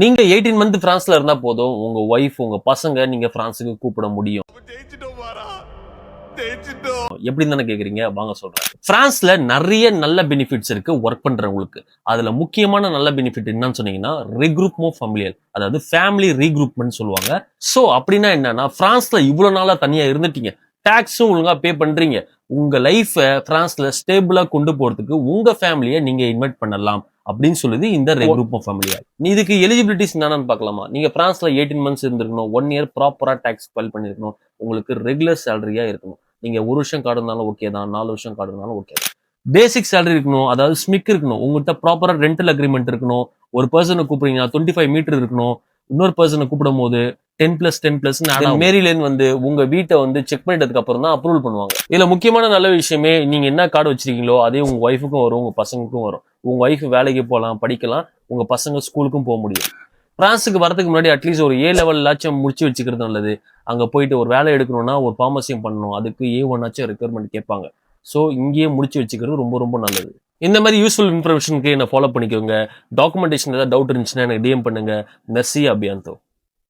நீங்க 18 மந்த் பிரான்ஸ்ல இருந்தா போதும், உங்க ஒய்ஃப், உங்க பசங்க நீங்க பிரான்ஸுக்கு கூப்பிட முடியும். எப்படின்னு தானே கேக்குறீங்க? வாங்க சொல்றேன். பிரான்ஸ்ல நிறைய நல்ல பெனிஃபிட்ஸ் இருக்கு ஒர்க் பண்றவங்களுக்கு. அதுல முக்கியமான நல்ல பெனிஃபிட் என்னன்னு சொன்னீங்கன்னா, ரெக்ரூட்மெண்ட் ஃபேமிலியல். அதாவது ஃபேமிலி ரீக்ரூட்மெண்ட் சொல்லுவாங்க. சோ அப்படின்னா என்னன்னா, பிரான்ஸ்ல இவ்வளவு நாளா தனியா இருந்துட்டீங்க. டாக்ஸும் ஒழுங்கா பே பண்றீங்க. உங்க லைஃப பிரான்ஸ்ல ஸ்டேபிளா கொண்டு போறதுக்கு உங்க ஃபேமிலியை நீங்க இன்வைட் பண்ணலாம் அப்படின்னு சொல்லுது இந்த ரெக்ரூப் ஆஃப் ஃபேமிலியா. இதுக்கு எலிஜிபிலிட்டிஸ் என்னன்னு பார்க்கலாமா? நீங்க பிரான்ஸ்ல 18 மந்த்ஸ் இருந்திருக்கணும், 1 இயர் ப்ராப்பரா டாக்ஸ் ஃபைல் பண்ணிருக்கணும், உங்களுக்கு ரெகுலர் சேலரியா இருக்கணும். நீங்க 1 வருஷம் கார்டு இருந்தாலும் ஓகே தான், 4 வருஷம் கார்டு இருந்தாலும் ஓகே தான். பேசிக் சேலரி இருக்கணும், அதாவது ஸ்மிக் இருக்கணும், உங்கள்கிட்ட ப்ராப்பரா ரெண்டல் அக்ரிமெண்ட் இருக்கணும். ஒரு பர்சனை கூப்பிடுறீங்கன்னா 25 மீட்டர் இருக்கணும். இன்னொரு பர்சனை கூப்பிடும் போது 10+10+ மேரிலேன் வந்து உங்க வீட்டை வந்து செக் பண்ணிட்டதுக்கு அப்புறம் தான் அப்ரூவல் பண்ணுவாங்க. இதுல முக்கியமான நல்ல விஷயமே, நீங்க என்ன கார்டு வச்சிருக்கீங்களோ அதே உங்க ஒய்ஃபுக்கும் வரும், உங்க பசங்களுக்கும் வரும். உங்க ஒய்ஃப் வேலைக்கு போகலாம், படிக்கலாம், உங்க பசங்க ஸ்கூலுக்கும் போக முடியும். பிரான்ஸுக்கு வரதுக்கு முன்னாடி அட்லீஸ்ட் ஒரு A லெவல் முடிச்சு வச்சுக்கிறது நல்லது. அங்க போயிட்டு ஒரு வேலை எடுக்கணும்னா ஒரு ஃபார்மசியும் பண்ணணும், அதுக்கு A1 ரெக்யர்மெண்ட் கேட்பாங்க. ஸோ இங்கேயே முடிச்சு வச்சுக்கிறது ரொம்ப ரொம்ப நல்லது. இந்த மாதிரி யூஸ்ஃபுல் இன்ஃபர்மேஷனுக்கு என்ன ஃபாலோ பண்ணிக்கோங்க. டாக்குமெண்டேஷன் ஏதாவது டவுட் இருந்துச்சுன்னா எனக்கு DM பண்ணுங்க. மெர்சி அபியாந்தோ.